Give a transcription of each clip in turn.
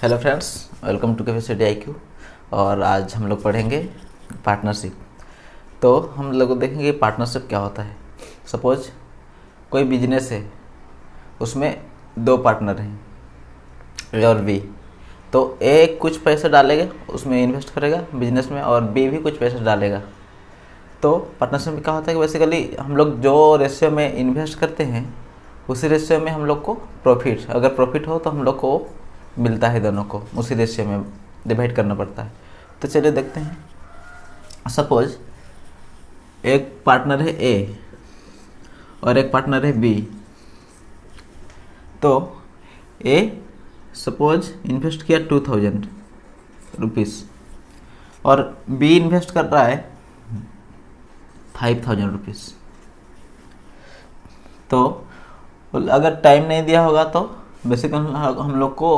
Hello friends, welcome to capacity IQ. और आज हम लोग पढ़ेंगे पार्टनरशिप। तो हम लोग देखेंगे पार्टनरशिप क्या होता है। सपोज कोई बिजनेस है, उसमें दो पार्टनर हैं, ए और बी। तो ए कुछ पैसे डालेगा, उसमें इन्वेस्ट करेगा बिजनेस में, और बी भी कुछ पैसे डालेगा। तो पार्टनरशिप में क्या होता है कि बेसिकली हम लोग जो रेशियो में इन्वेस्ट करते हैं, उसी रेशियो में हम लोग को प्रॉफिट, अगर प्रॉफिट हो तो हम लोग को मिलता है, दोनों को उसी रेशियो में डिवाइड करना पड़ता है। तो चलिए देखते हैं। सपोज एक पार्टनर है ए और एक पार्टनर है बी। तो ए सपोज इन्वेस्ट किया 2000 रुपीज़ और बी इन्वेस्ट कर रहा है 5000 रुपीज़। तो अगर टाइम नहीं दिया होगा तो बेसिकली हम लोग को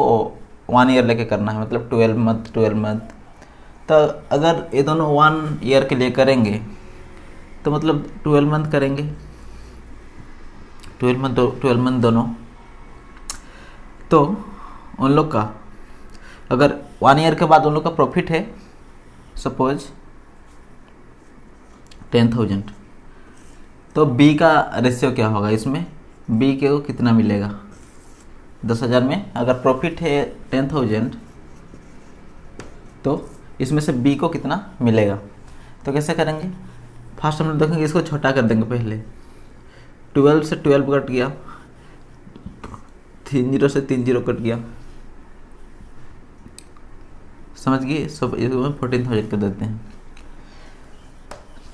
1 ईयर लेके करना है, मतलब 12 मंथ। तो अगर ये दोनों 1 ईयर के लिए करेंगे तो मतलब 12 मंथ करेंगे, 12 मंथ दोनों। तो उन लोग का अगर 1 ईयर के बाद उन लोग का प्रॉफिट है सपोज 10,000, तो बी का रेशियो क्या होगा इसमें, बी के को कितना मिलेगा 10,000 में। अगर प्रॉफिट है 10,000 तो इसमें से बी को कितना मिलेगा। तो कैसे करेंगे, फर्स्ट हम लोग देखेंगे, इसको छोटा कर देंगे। पहले 12 से 12 कट गया, 30 से 30 कट गया, समझ गए। सब इसको 14,000 कर देते हैं।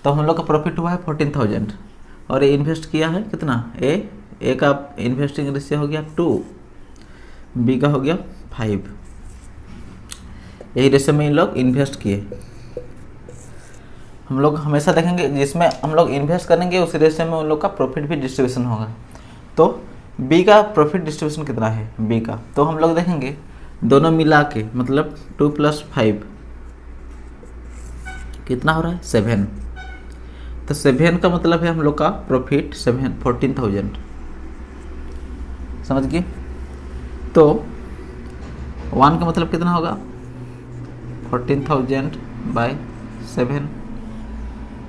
तो हम लोग का प्रॉफिट हुआ है 14,000 और ये इन्वेस्ट किया है कितना, ए का इन्वेस्टिंग रेशियो हो गया 2, बी का हो गया 5। यही रेशियो में इन लोग इन्वेस्ट किए। हम लोग हमेशा देखेंगे जिसमें हम लोग इन्वेस्ट करेंगे उस रेशियो में उन लोग का प्रॉफिट भी डिस्ट्रीब्यूशन होगा। तो बी का प्रॉफिट डिस्ट्रीब्यूशन कितना है बी का, तो हम लोग देखेंगे दोनों मिला के, मतलब 2 + 5 कितना हो रहा है 7। तो 7 का मतलब है हम लोग का प्रॉफिट 14,000, समझ गए। तो 1 का मतलब कितना होगा 14,000 बाय 7।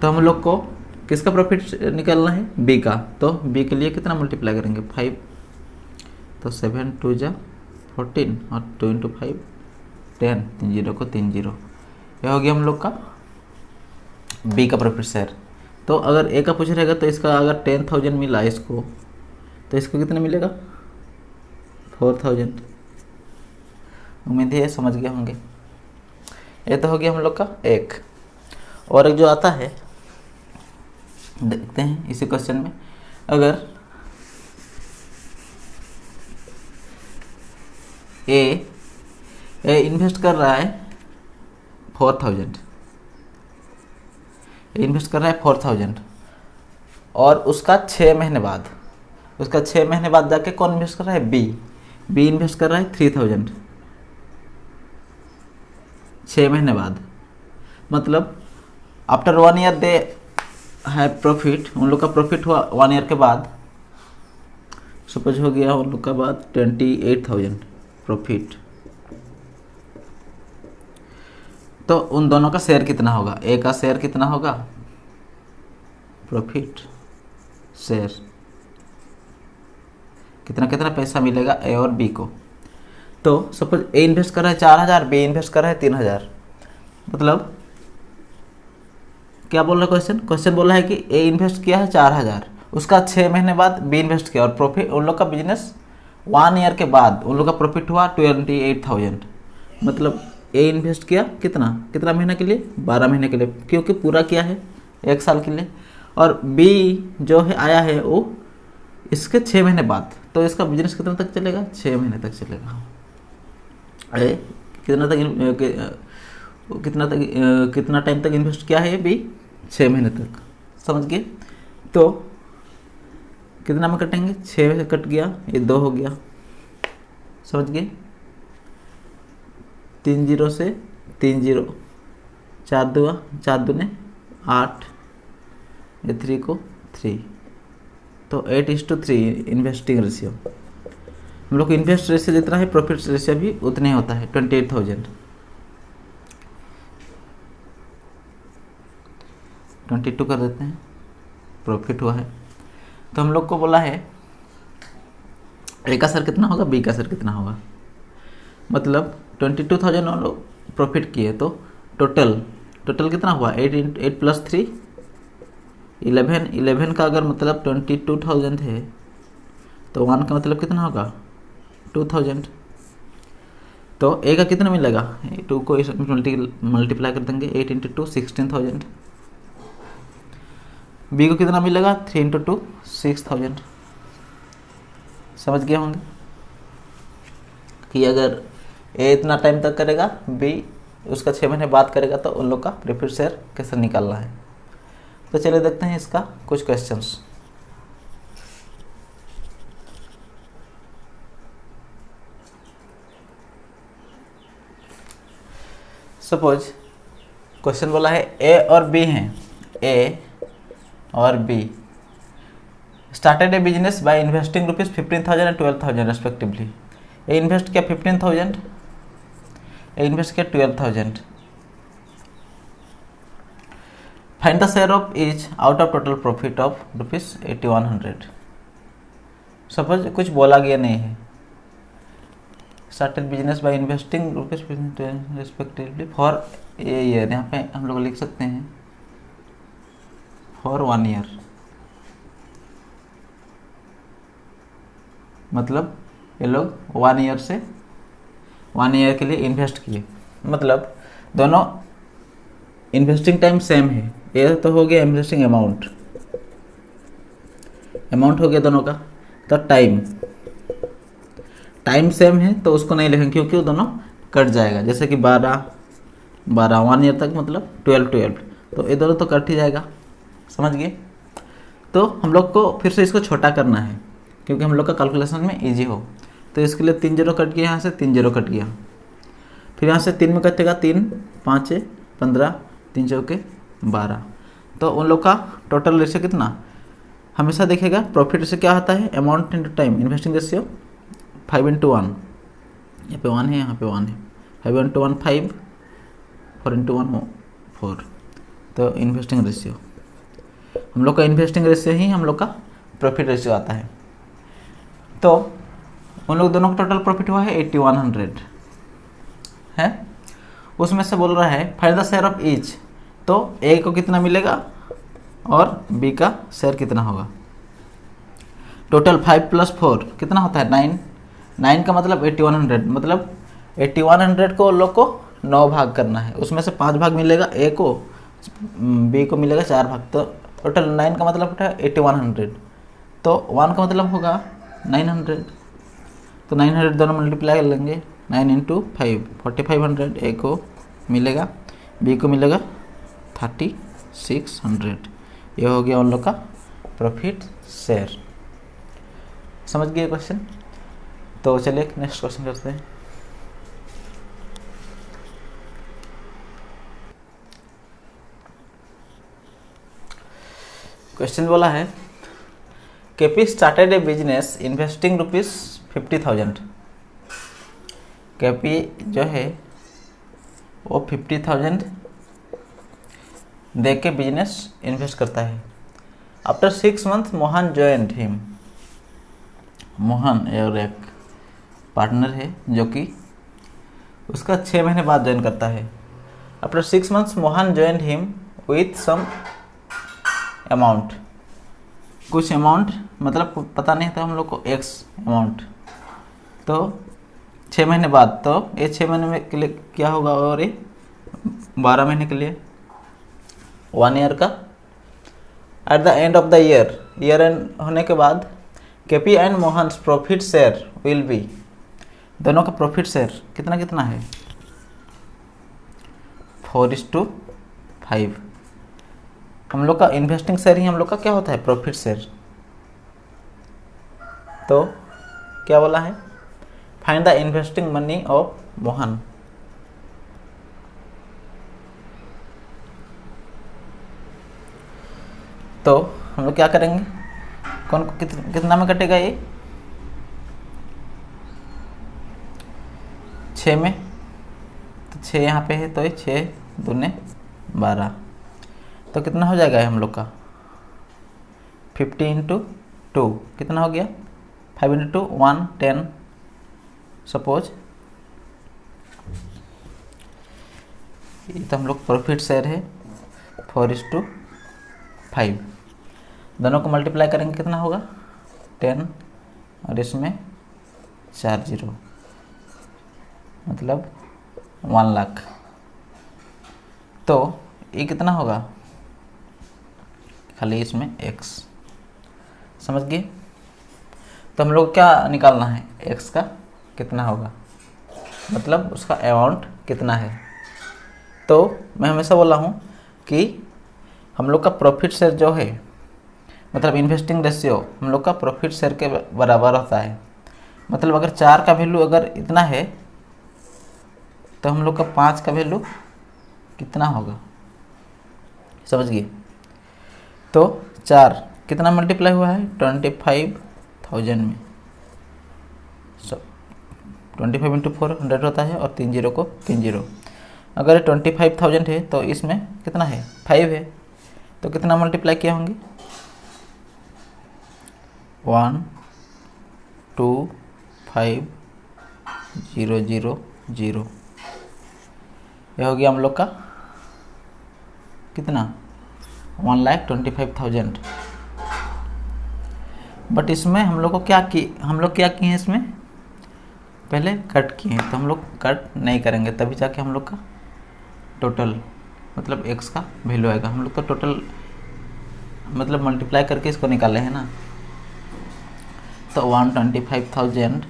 तो हम लोग को किसका प्रॉफिट निकालना है, बी का। तो बी के लिए कितना मल्टीप्लाई करेंगे 5। तो 7 2 जा 14 और 2 × 5 10, 3 0 को 3 0। यह हो गया हम लोग का बी का प्रॉफिट शेयर। तो अगर ए का पूछ रहेगा तो इसका अगर 10,000 मिला इसको, तो इसको कितना मिलेगा 4,000। उम्मीद है समझ गए होंगे। ये तो हो गया हम लोग का एक। और एक जो आता है देखते हैं इसी क्वेश्चन में, अगर ए इन्वेस्ट कर रहा है 4,000, इन्वेस्ट कर रहा है 4,000 और उसका 6 महीने बाद, उसका 6 महीने बाद जाके कौन इन्वेस्ट कर रहा है, बी इन्वेस्ट कर रहा है 3,000 6 महीने बाद। मतलब आफ्टर 1 ईयर दे है प्रॉफिट, उन लोग का प्रॉफिट हुआ 1 ईयर के बाद, सपोज हो गया उन लोग का बाद 28,000 प्रॉफिट। तो उन दोनों का शेयर कितना होगा, ए का शेयर कितना होगा, प्रॉफिट शेयर कितना कितना पैसा मिलेगा ए और बी को। तो सपोज ए इन्वेस्ट कर रहा है 4,000, बी इन्वेस्ट कर रहा है 3,000। मतलब क्या बोल रहा है क्वेश्चन बोल रहा है कि ए इन्वेस्ट किया है 4,000, उसका 6 महीने बाद बी इन्वेस्ट किया और प्रॉफिट उन लोग का बिजनेस 1 ईयर के बाद उन लोग का प्रॉफिट हुआ 28,000। मतलब ए इन्वेस्ट किया कितना महीने के लिए, 12 महीने के लिए, क्योंकि पूरा किया है 1 साल के लिए। और बी जो है आया है वो इसके 6 महीने बाद। तो इसका बिजनेस कितना तक चलेगा, 6 महीने तक चलेगा। कितना टाइम तक इन्वेस्ट किया है बी, 6 महीने तक, समझ गए। तो कितना में कटेंगे, 6 से कट गया, ये 2 हो गया, समझ गए। 3 0 से 3 0, 4 दूने 8, ये 3 को 3, तो 8:3 इन्वेस्टिंग रेशियो। हम लोग को इन्वेस्ट रेशियो जितना है प्रॉफिट रेशियो भी उतने ही होता है 28,000। 22 कर देते हैं, प्रॉफिट हुआ है। तो हम लोग को बोला है ए का सर कितना होगा, बी का सर कितना होगा। मतलब 22,000 हम लोग प्रॉफिट किए, तो टोटल कितना हुआ 8 + 3 11। 11 का अगर मतलब 22,000 है तो 1 का मतलब कितना होगा 2,000। तो ए का कितना मिलेगा, 2 को इस मल्टीप्लाई कर देंगे, 8 × 2 16,000। बी को कितना मिलेगा 3 × 2 6,000। समझ गए होंगे कि अगर ए इतना टाइम तक करेगा, बी उसका 6 महीने बाद करेगा, तो उन लोग का प्रेफर्ड शेयर कैसे निकालना है। तो चलिए देखते हैं इसका कुछ क्वेश्चंस। सपोज क्वेश्चन बोला है ए और बी हैं, ए और be started A business by investing ₹15,000 and 12,000 respectively. A invest किया 15,000, ए इन्वेस्ट किया 12,000। Find the share of each out of total profit of ₹8,100। Suppose कुछ बोला गया नहीं है, started business by investing ₹15,000 respectively for a year. यहाँ पे हम लोग लिख सकते हैं फॉर 1 ईयर, मतलब ये लोग 1 ईयर से 1 ईयर के लिए इन्वेस्ट किए। मतलब दोनों इन्वेस्टिंग टाइम सेम है। ये तो हो गया इन्वेस्टिंग अमाउंट हो गया दोनों का। तो टाइम सेम है तो उसको नहीं लिखेंगे क्योंकि वो दोनों कट जाएगा। जैसे कि 12 1 ईयर तक मतलब 12 तो ये दोनों तो कट ही जाएगा। समझ गए। तो हम लोग को फिर से इसको छोटा करना है क्योंकि हम लोग का कैलकुलेशन में इजी हो। तो इसके लिए 3 0 कट गया, यहाँ से 3 0 कट गया, फिर यहाँ से 3 में कटेगा 3 5 15 3 चौके 12। तो उन लोग का टोटल रेशियो कितना हमेशा देखेगा। प्रॉफिट रेशियो क्या होता है, amount into time. Investing ratio 5 × 1, यहाँ पे 1 है, यहाँ पे 1 है। 5 × 1 5, 4 × 1 4। तो इन्वेस्टिंग रेशियो हम लोग का इन्वेस्टिंग रेशियो ही हम लोग का प्रॉफिट रेशियो आता है। तो उन लोग दोनों का टोटल प्रॉफिट हुआ है 8,100 है। उसमें से बोल रहा है find the share of each. तो ए को कितना मिलेगा और बी का शेयर कितना होगा। टोटल 5 + 4 कितना होता है 9। 9 का मतलब 8,100, मतलब 8,100 को लोग को 9 भाग करना है। उसमें से 5 भाग मिलेगा ए को, बी को मिलेगा 4 भाग। तो टोटल 9 का मतलब होता है 8,100। तो 1 का मतलब होगा 900। तो 900 दोनों मल्टीप्लाई कर लेंगे। 9 × 5 4,500 ए को मिलेगा, बी को मिलेगा 3,600। ये हो गया उन लोग का प्रॉफिट शेयर। समझ गए क्वेश्चन। तो चलिए नेक्स्ट क्वेश्चन करते हैं। क्वेश्चन बोला है केपी स्टार्टेड ए बिजनेस इन्वेस्टिंग ₹50,000। केपी जो है वो 50,000 दे के बिजनेस इन्वेस्ट करता है। After 6 month Mohan joined him. Mohan और एक पार्टनर है जो कि उसका 6 महीने बाद ज्वाइन करता है। After 6 months Mohan joined him with some amount. कुछ अमाउंट मतलब पता नहीं था हम लोग को, एक्स अमाउंट। तो 6 महीने बाद, तो ये 6 महीने के लिए क्या होगा और ये 12 महीने के लिए 1 ईयर का। At the end of the year and होने के बाद KP and Mohan's profit share will be. दोनों का प्रॉफिट शेयर कितना कितना है 4:5। हम लोग का इन्वेस्टिंग शेयर ही हम लोग का क्या होता है प्रॉफिट शेयर। तो क्या बोला है find the investing money of Mohan. तो हम लोग क्या करेंगे, कौन को कितना में कटेगा ये 6 में, तो 6 यहाँ पे है, तो ये 6 दूने 12, तो कितना हो जाएगा हम लोग का 50 इंटू 2 कितना हो गया 5 इंटू 1 10। सपोज ये तो हम लोग प्रॉफिट शेयर है 4:5, दोनों को मल्टीप्लाई करेंगे कितना होगा 10 और इसमें 4 0 मतलब 1 लाख। तो ये कितना होगा खाली इसमें x, समझ गए। तो हम लोग क्या निकालना है x का कितना होगा, मतलब उसका अमाउंट कितना है। तो मैं हमेशा बोला हूँ कि हम लोग का प्रॉफिट शेयर जो है मतलब इन्वेस्टिंग रेशियो हम लोग का प्रॉफिट शेयर के बराबर होता है। मतलब अगर 4 का वैल्यू अगर इतना है तो हम लोग का 5 का वैल्यू कितना होगा, समझ गए। तो 4 कितना मल्टीप्लाई हुआ है 25,000 में, 25 इंटू 4 100 होता है और 3 0 को 3 0। अगर 25,000 है तो इसमें कितना है 5 है, तो कितना मल्टीप्लाई किया होंगे 1 2 5 0 0 0। यह हो गया हम लोग का कितना 1,25,000। बट इसमें हम लोग को क्या किए हैं, इसमें पहले कट किए हैं, तो हम लोग कट नहीं करेंगे तभी जाके हम लोग का टोटल मतलब x का वैल्यू आएगा। हम लोग तो टोटल मतलब मल्टीप्लाई करके इसको निकाले हैं ना, तो 125,000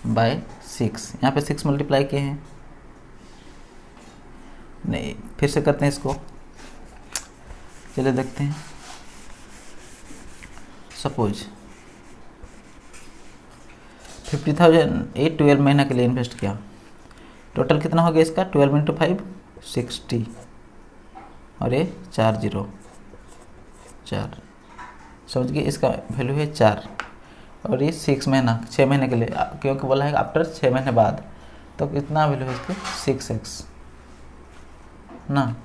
बाय 6, यहाँ पे 6 मल्टीप्लाई किए हैं, नहीं फिर से करते हैं इसको, चलिए देखते हैं। सपोज 50,000 ये 12 महीना के लिए इन्वेस्ट किया, टोटल कितना हो गया इसका 12 इंटू 5 60 और ये 4 0 4, समझ गए। इसका वैल्यू है 4 और ये 6 महीना 6 महीने के लिए, क्योंकि बोला है आफ्टर 6 महीने बाद, तो कितना वैल्यू है इसके 6x ना।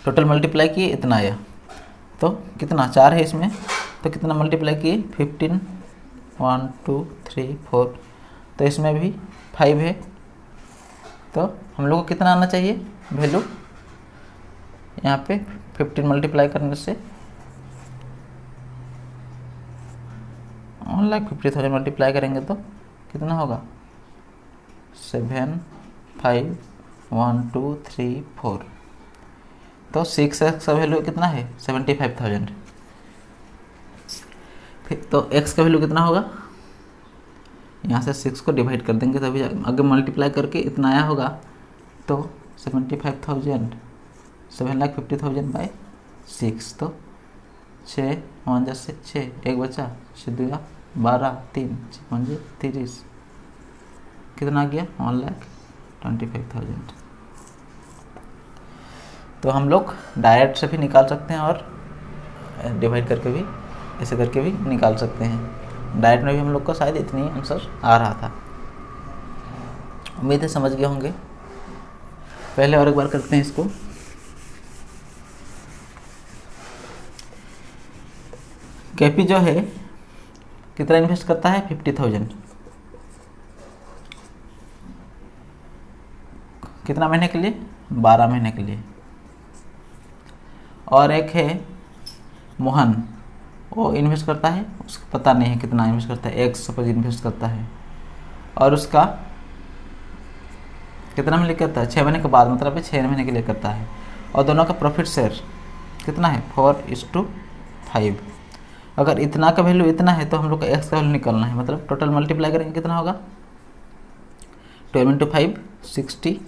टोटल मल्टीप्लाई किए इतना आया, तो कितना 4 है इसमें, तो कितना मल्टीप्लाई किए 15 1 2 3 4, तो इसमें भी 5 है, तो हम लोग को कितना आना चाहिए वैल्यू यहाँ पे 15 मल्टीप्लाई करने से 1,50,000 मल्टीप्लाई करेंगे तो कितना होगा 7 5 1 2 3 4, तो 6x का वैल्यू कितना है 75,000। फिर तो x का वैल्यू कितना होगा, यहाँ से 6 को डिवाइड कर देंगे तभी अगर मल्टीप्लाई करके इतना आया होगा, तो 75,000 7,50,000 बाय 6, तो 6 1 से 6 एक बचा 6 2 12 3 5 30, कितना आ गया 1,25,000। तो हम लोग डायरेक्ट से भी निकाल सकते हैं और डिवाइड करके भी ऐसे करके भी निकाल सकते हैं। डायरेक्ट में भी हम लोग को शायद इतनी आंसर आ रहा था, उम्मीद है समझ गए होंगे। पहले और एक बार करते हैं इसको। कैपी जो है कितना इन्वेस्ट करता है 50,000, कितना महीने के लिए 12 महीने के लिए। और एक है मोहन, वो इन्वेस्ट करता है, उसको पता नहीं है कितना इन्वेस्ट करता है, एक सपोज इन्वेस्ट करता है, और उसका कितना महीने करता है 6 महीने के बाद, मतलब 6 महीने के लिए करता है, और दोनों का प्रॉफिट शेयर कितना है 4:5। अगर इतना का वैल्यू इतना है तो हम लोग का एक्स का वैल्यू निकालना है, मतलब टोटल मल्टीप्लाई करेंगे कितना होगा 12 इंटू 5 60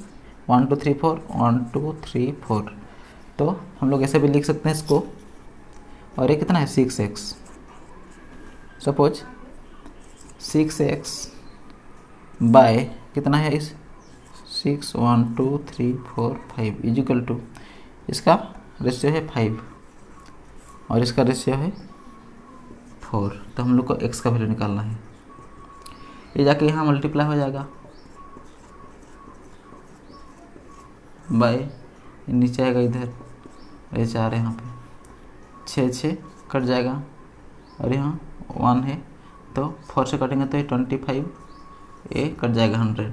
1 2 3 4 1 2 3 4, तो हम लोग ऐसे भी लिख सकते हैं इसको। और ये कितना है 6x, सपोज 6x बाय कितना है इस 6 1 2 3 4 5 इजिकल टू, इसका रेशियो है 5 और इसका रेशियो है 4, तो हम लोग को x का वैल्यू निकालना है। ये जाके यहाँ मल्टीप्लाई हो जाएगा बाय, नीचे आएगा इधर, ये 4 है यहाँ पे, 6 6 कट जाएगा और यहाँ 1 है तो 4 से कटेंगे तो ये 25, ये कट जाएगा 100,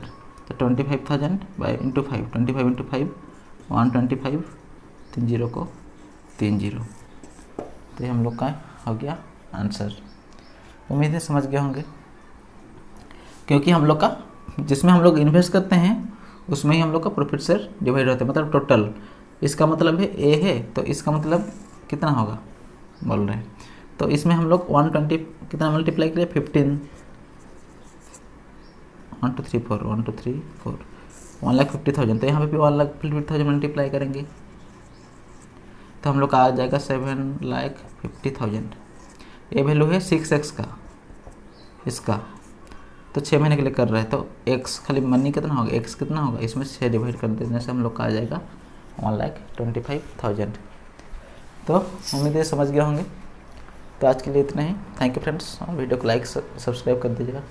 तो 25,000 बाई इंटू 5, 25 इंटू 5 125, 3 0 को 3 0, तो ये हम लोग का हो गया आंसर। उम्मीद है समझ गए होंगे, क्योंकि हम लोग का जिसमें हम लोग इन्वेस्ट करते हैं उसमें ही हम लोग का प्रॉफिट शेयर डिवाइड होता है, मतलब टोटल। इसका मतलब है ए है तो इसका मतलब कितना होगा बोल रहे हैं, तो इसमें हम लोग 120 कितना मल्टीप्लाई करिए 15, 1 2 3 4 1 2 3 4 1,50,000, तो यहाँ पे भी 1,50,000 मल्टीप्लाई करेंगे तो हम लोग का आ जाएगा 7,50,000। ये वैल्यू है 6x का इसका, तो 6 महीने के लिए कर रहे हैं तो x खाली मनी कितना होगा, x कितना होगा, इसमें 6 डिवाइड कर देने से हम लोग का आ जाएगा 1,25,000। तो उम्मीद है समझ गए होंगे। तो आज के लिए इतना ही, थैंक यू फ्रेंड्स, और वीडियो को लाइक सब्सक्राइब कर दीजिएगा।